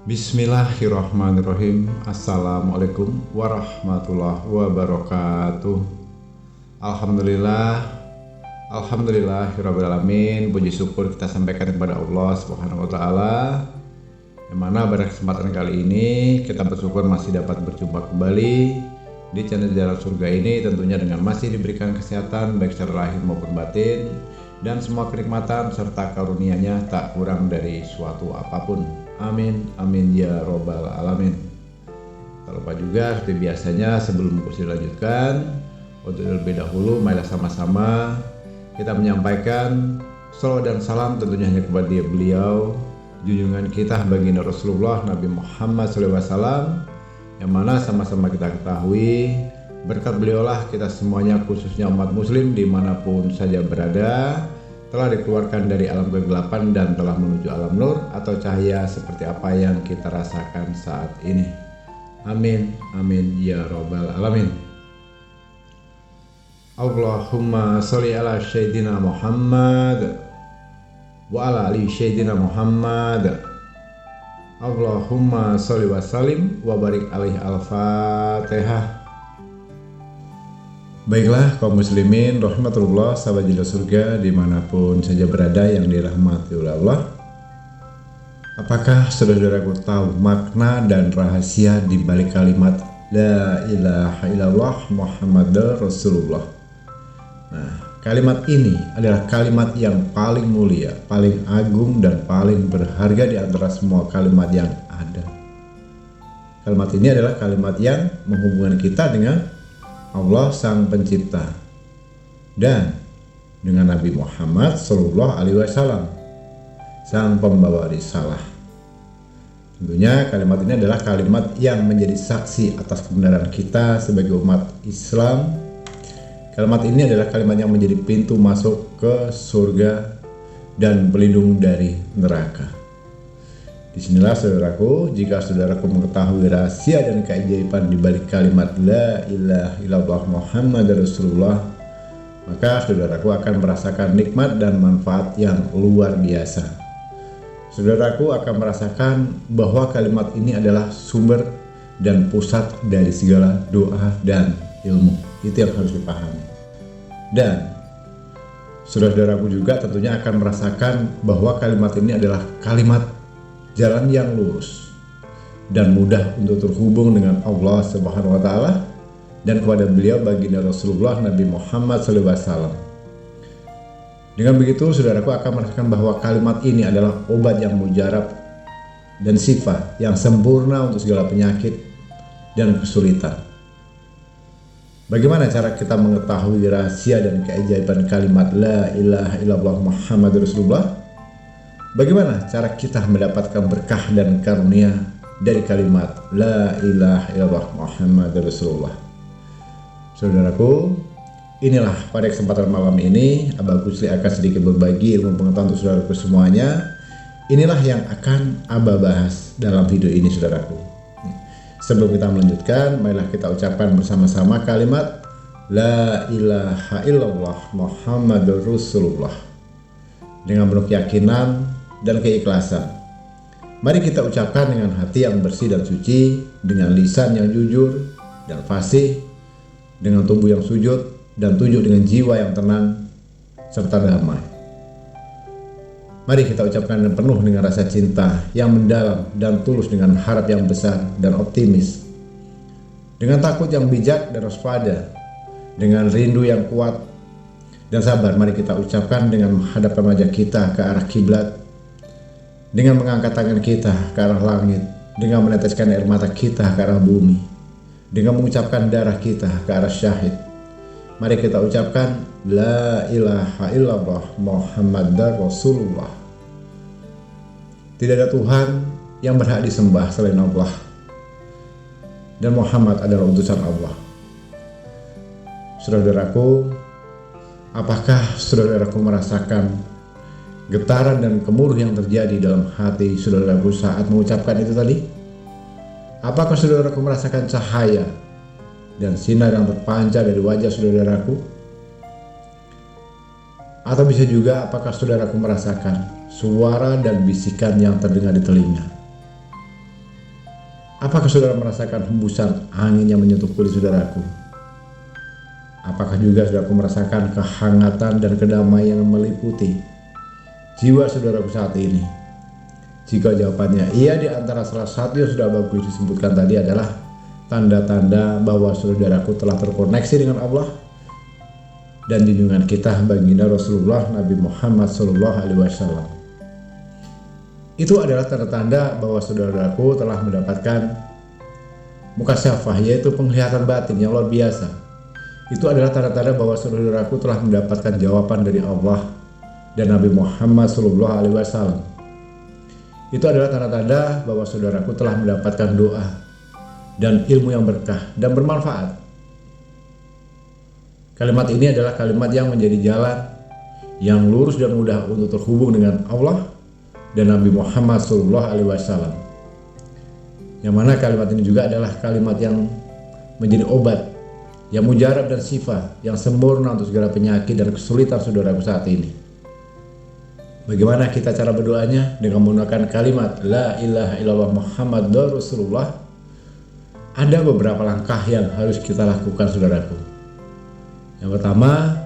Bismillahirrahmanirrahim. Assalamualaikum warahmatullahi wabarakatuh. Alhamdulillahirrabbilalamin. Puji syukur kita sampaikan kepada Allah Subhanahu wa ta'ala, yang mana pada kesempatan kali ini kita bersyukur masih dapat berjumpa kembali di channel Jalan Surga ini, tentunya dengan masih diberikan kesehatan baik secara lahir maupun batin, dan semua kenikmatan serta karunia-Nya tak kurang dari suatu apapun. Amin, amin ya robbal alamin. Tak lupa juga seperti biasanya, sebelum kursi dilanjutkan, untuk lebih dahulu marilah sama-sama kita menyampaikan salawat dan salam tentunya hanya kepada beliau, junjungan kita baginda Rasulullah Nabi Muhammad SAW, yang mana sama-sama kita ketahui berkat beliaulah kita semuanya, khususnya umat muslim dimanapun saja berada, telah dikeluarkan dari alam kegelapan dan telah menuju alam nur atau cahaya seperti apa yang kita rasakan saat ini. Amin, amin ya robbal alamin. Allahumma sholli ala sayyidina Muhammad wa ala ali sayyidina Muhammad. Allahumma sholli wa sallim wa barik alaihi. Al-Fatihah. Baiklah kaum muslimin rahmatullah, sahabat Jalan Surga dimanapun saja berada yang dirahmati oleh Allah, apakah saudara-saudaraku tahu makna dan rahasia di balik kalimat La ilaha illallah Muhammadar Rasulullah? Nah, kalimat ini adalah kalimat yang paling mulia, paling agung, dan paling berharga di antara semua kalimat yang ada. Kalimat ini adalah kalimat yang menghubungkan kita dengan Allah Sang Pencipta dan dengan Nabi Muhammad Sallallahu Alaihi Wasallam, Sang Pembawa Risalah. Tentunya kalimat ini adalah kalimat yang menjadi saksi atas kebenaran kita sebagai umat Islam. Kalimat ini adalah kalimat yang menjadi pintu masuk ke surga dan pelindung dari neraka. Disinilah saudaraku, jika saudaraku mengetahui rahasia dan keajaiban di balik kalimat La ilaha illallah Muhammadar Rasulullah, maka saudaraku akan merasakan nikmat dan manfaat yang luar biasa. Saudaraku akan merasakan bahwa kalimat ini adalah sumber dan pusat dari segala doa dan ilmu. Itu yang harus dipahami. Dan saudaraku juga tentunya akan merasakan bahwa kalimat ini adalah kalimat jalan yang lurus dan mudah untuk terhubung dengan Allah Subhanahu wa ta'ala dan kepada beliau baginda Rasulullah Nabi Muhammad SAW. Dengan begitu saudaraku akan merasakan bahwa kalimat ini adalah obat yang mujarab dan sifat yang sempurna untuk segala penyakit dan kesulitan. Bagaimana cara kita mengetahui rahasia dan keajaiban kalimat La ilaha illallah Muhammadur Rasulullah? Bagaimana cara kita mendapatkan berkah dan karunia dari kalimat La ilaha illallah Muhammadur Rasulullah? Saudaraku, inilah pada kesempatan malam ini Abah Gusli akan sedikit berbagi ilmu pengetahuan untuk saudaraku semuanya. Inilah yang akan Abah bahas dalam video ini saudaraku. Sebelum kita melanjutkan, marilah kita ucapkan bersama-sama kalimat La ilaha illallah Muhammadur Rasulullah dengan penuh keyakinan dan keikhlasan. Mari kita ucapkan dengan hati yang bersih dan suci, dengan lisan yang jujur dan fasih, dengan tubuh yang sujud dan tunjuk dengan jiwa yang tenang serta damai. Mari kita ucapkan dengan penuh dengan rasa cinta yang mendalam dan tulus, dengan harap yang besar dan optimis, dengan takut yang bijak dan waspada, dengan rindu yang kuat dan sabar. Mari kita ucapkan dengan menghadapkan wajah kita ke arah kiblat, dengan mengangkat tangan kita ke arah langit, dengan meneteskan air mata kita ke arah bumi, dengan mengucapkan darah kita ke arah syahid. Mari kita ucapkan La ilaha illallah Muhammadar Rasulullah. Tidak ada Tuhan yang berhak disembah selain Allah, dan Muhammad adalah utusan Allah. Saudaraku, apakah saudaraku merasakan getaran dan gemuruh yang terjadi dalam hati saudaraku saat mengucapkan itu tadi? Apakah saudaraku merasakan cahaya dan sinar yang terpancar dari wajah saudaraku? Atau bisa juga apakah saudaraku merasakan suara dan bisikan yang terdengar di telinga? Apakah saudara merasakan hembusan angin yang menyentuh kulit saudaraku? Apakah juga saudaraku merasakan kehangatan dan kedamaian yang meliputi jiwa saudaraku saat ini? Jika jawabannya iya, di antara salah satu yang sudah bagus disebutkan tadi adalah tanda-tanda bahwa saudaraku telah terkoneksi dengan Allah dan junjungan kita baginda Rasulullah Nabi Muhammad SAW. Itu adalah tanda-tanda bahwa saudaraku telah mendapatkan mukasyafah, yaitu penglihatan batin yang luar biasa. Itu adalah tanda-tanda bahwa saudaraku telah mendapatkan jawaban dari Allah dan Nabi Muhammad SAW. Itu adalah tanda-tanda bahwa saudaraku telah mendapatkan doa dan ilmu yang berkah dan bermanfaat. Kalimat ini adalah kalimat yang menjadi jalan yang lurus dan mudah untuk terhubung dengan Allah dan Nabi Muhammad SAW. Yang mana kalimat ini juga adalah kalimat yang menjadi obat, yang mujarab dan sifat, yang sempurna untuk segala penyakit dan kesulitan saudaraku saat ini. Bagaimana kita cara berdoanya? Dengan menggunakan kalimat La ilaha illallah Muhammadur Rasulullah. Ada beberapa langkah yang harus kita lakukan saudaraku. Yang pertama,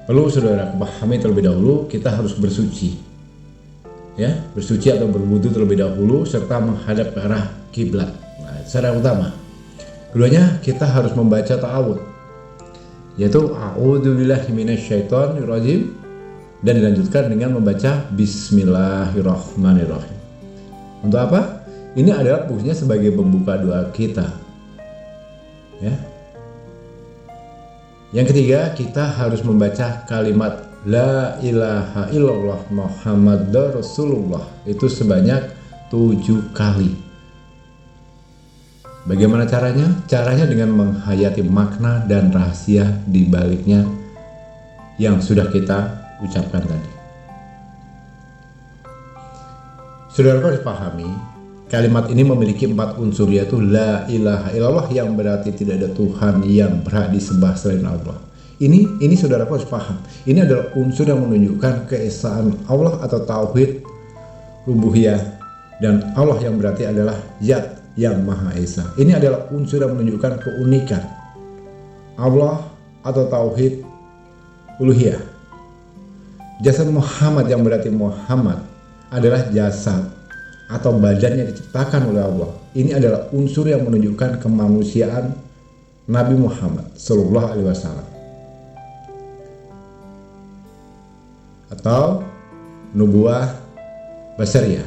perlu saudaraku pahami terlebih dahulu, kita harus bersuci. Ya, bersuci atau berwudu terlebih dahulu serta menghadap ke arah kiblat. Nah, secara utama. Keduanya, kita harus membaca ta'awudz, yaitu a'udzubillahi minasyaitonirrajim, dan dilanjutkan dengan membaca Bismillahirrahmanirrahim. Untuk apa? Ini adalah fungsinya sebagai pembuka doa kita. Ya. Yang ketiga, kita harus membaca kalimat La ilaha illallah Muhammadur Rasulullah itu sebanyak 7 kali. Bagaimana caranya? Caranya dengan menghayati makna dan rahasia di baliknya yang sudah kita ucapkan tadi. Saudara harus pahami, kalimat ini memiliki 4 unsur, yaitu La ilaha illallah yang berarti tidak ada Tuhan yang berhak disembah selain Allah. Ini saudara harus paham. Ini adalah unsur yang menunjukkan keesaan Allah atau tauhid rububiyah, dan Allah yang berarti adalah Zat yang Maha Esa. Ini adalah unsur yang menunjukkan keunikan Allah atau tauhid uluhiyah. Jasad Muhammad yang berarti Muhammad adalah jasad atau badan yang diciptakan oleh Allah. Ini adalah unsur yang menunjukkan kemanusiaan Nabi Muhammad SAW. Atau nubuah basyariah.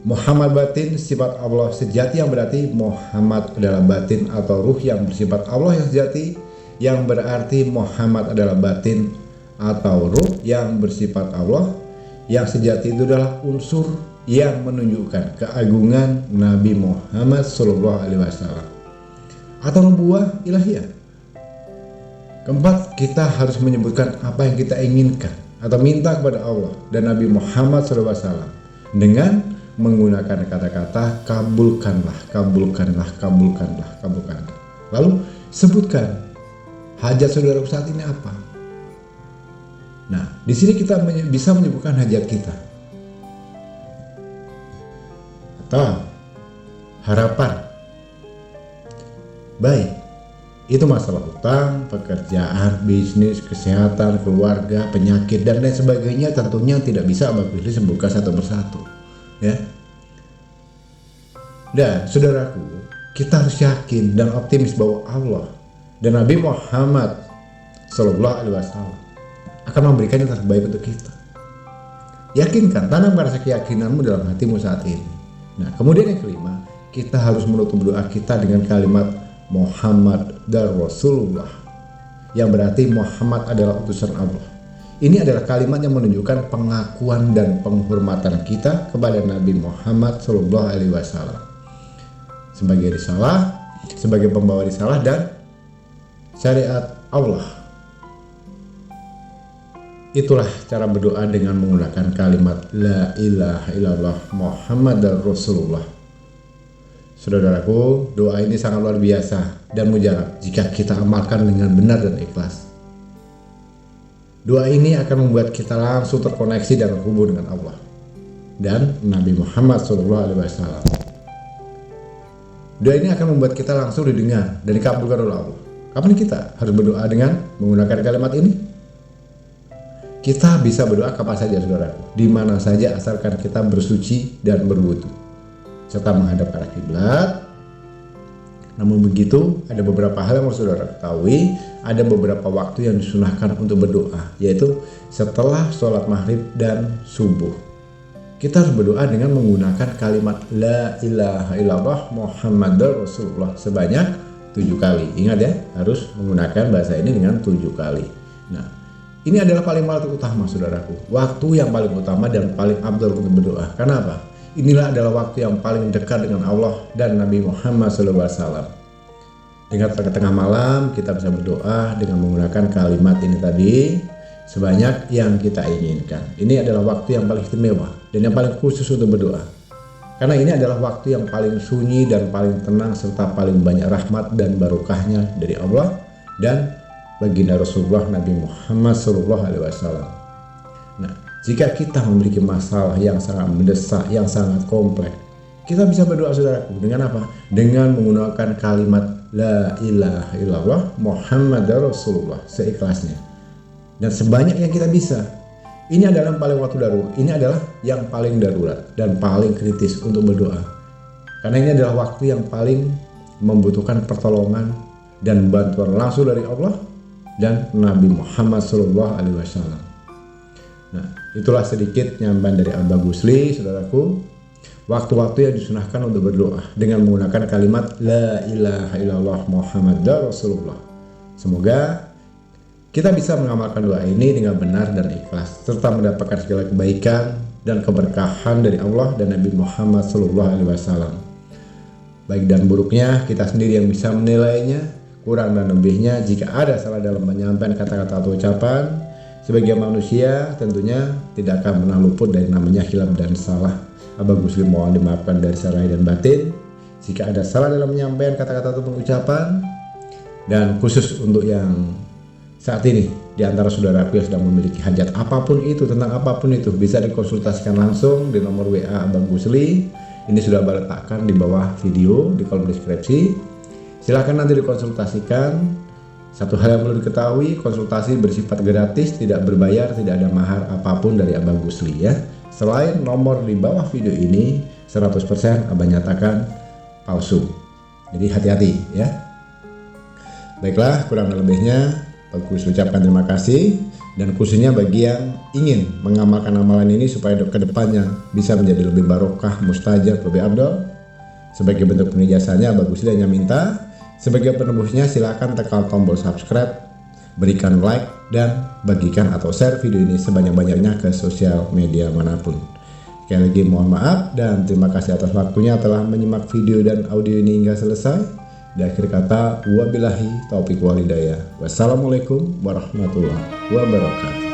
Muhammad batin, sifat Allah sejati yang berarti Muhammad adalah batin atau ruh yang bersifat Allah yang sejati, yang berarti Muhammad adalah batin atau ruh yang bersifat Allah yang sejati. Itu adalah unsur yang menunjukkan keagungan Nabi Muhammad SAW atau nubuah ilahiyah. Keempat, kita harus menyebutkan apa yang kita inginkan atau minta kepada Allah dan Nabi Muhammad SAW dengan menggunakan kata-kata kabulkanlah, kabulkanlah, kabulkanlah, kabulkanlah. Lalu sebutkan hajat saudara saat ini apa. Nah, di sini kita bisa menyebutkan hajat kita atau harapan. Baik, itu masalah utang, pekerjaan, bisnis, kesehatan, keluarga, penyakit, dan lain sebagainya, tentunya tidak bisa Abang Billy sebutkan satu persatu. Ya. Dan saudaraku, kita harus yakin dan optimis bahwa Allah dan Nabi Muhammad SAW akan memberikan yang terbaik untuk kita. Yakinkan, tanam rasa keyakinanmu dalam hatimu saat ini. Nah, kemudian yang kelima, kita harus menutup doa kita dengan kalimat Muhammad dan Rasulullah, yang berarti Muhammad adalah utusan Allah. Ini adalah kalimat yang menunjukkan pengakuan dan penghormatan kita kepada Nabi Muhammad SAW sebagai risalah, sebagai pembawa risalah dan syariat Allah. Itulah cara berdoa dengan menggunakan kalimat La ilaha illallah Muhammadar Rasulullah. Saudaraku, doa ini sangat luar biasa dan mujarab jika kita amalkan dengan benar dan ikhlas. Doa ini akan membuat kita langsung terkoneksi dan terhubung dengan Allah dan Nabi Muhammad SAW. Doa ini akan membuat kita langsung didengar dan dikabulkan oleh Allah. Kapan kita harus berdoa dengan menggunakan kalimat ini? Kita bisa berdoa kapan saja, saudaraku, di mana saja asalkan kita bersuci dan berwudu serta menghadap ke arah kiblat. Namun begitu, ada beberapa hal yang harus saudara ketahui. Ada beberapa waktu yang disunahkan untuk berdoa, yaitu setelah sholat maghrib dan subuh. Kita harus berdoa dengan menggunakan kalimat La ilaha illallah Muhammadar Rasulullah sebanyak 7 kali. Ingat ya, harus menggunakan bahasa ini dengan 7 kali. Nah, ini adalah paling utama, saudaraku. Waktu yang paling utama dan paling abdul untuk berdoa. Karena apa? Inilah adalah waktu yang paling dekat dengan Allah dan Nabi Muhammad SAW. Dengan tengah malam kita bisa berdoa dengan menggunakan kalimat ini tadi sebanyak yang kita inginkan. Ini adalah waktu yang paling istimewa dan yang paling khusus untuk berdoa. Karena ini adalah waktu yang paling sunyi dan paling tenang serta paling banyak rahmat dan barokahnya dari Allah dan baginda Rasulullah Nabi Muhammad SAW. Nah, jika kita memiliki masalah yang sangat mendesak, yang sangat kompleks, kita bisa berdoa, saudaraku, dengan apa? Dengan menggunakan kalimat La ilaha illallah Muhammadar Rasulullah seikhlasnya dan sebanyak yang kita bisa. Ini adalah yang paling waktu darurat. Ini adalah yang paling darurat dan paling kritis untuk berdoa. Karena ini adalah waktu yang paling membutuhkan pertolongan dan bantuan langsung dari Allah dan Nabi Muhammad SAW. Nah, itulah sedikit nyamban dari Al-Bagusli, saudaraku. Waktu-waktu yang disunahkan untuk berdoa dengan menggunakan kalimat La ilaha illallah Muhammadar Rasulullah. Semoga kita bisa mengamalkan doa ini dengan benar dan ikhlas serta mendapatkan segala kebaikan dan keberkahan dari Allah dan Nabi Muhammad SAW. Baik dan buruknya kita sendiri yang bisa menilainya. Kurang dan lebihnya jika ada salah dalam penyampaian kata-kata atau ucapan, sebagai manusia tentunya tidak akan pernah luput dari namanya khilaf dan salah. Al-Bagusli mohon dimaafkan dari secara lahir dan batin jika ada salah dalam penyampaian kata-kata atau ucapan. Dan khusus untuk yang saat ini di antara saudaraku yang sedang memiliki hajat apapun itu, tentang apapun itu, bisa dikonsultasikan langsung di nomor WA Al-Bagusli. Ini sudah letakkan di bawah video di kolom deskripsi. Silahkan nanti dikonsultasikan. Satu hal yang perlu diketahui, konsultasi bersifat gratis, tidak berbayar, tidak ada mahar apapun dari Abang Gusli ya. Selain nomor di bawah video ini 100% Abang nyatakan palsu. Jadi hati-hati ya. Baiklah, kurang lebihnya Abang Gusli ucapkan terima kasih. Dan khususnya bagi yang ingin mengamalkan amalan ini supaya ke depannya bisa menjadi lebih barokah, mustajab, lebih abdul. Sebagai bentuk penjelasannya Abang Gusli hanya minta sebagai penembusnya silakan tekan tombol subscribe, berikan like, dan bagikan atau share video ini sebanyak-banyaknya ke sosial media manapun. Sekali lagi mohon maaf dan terima kasih atas waktunya telah menyimak video dan audio ini hingga selesai. Di akhir kata, wabillahi taufiq wal hidayah. Wassalamualaikum warahmatullahi wabarakatuh.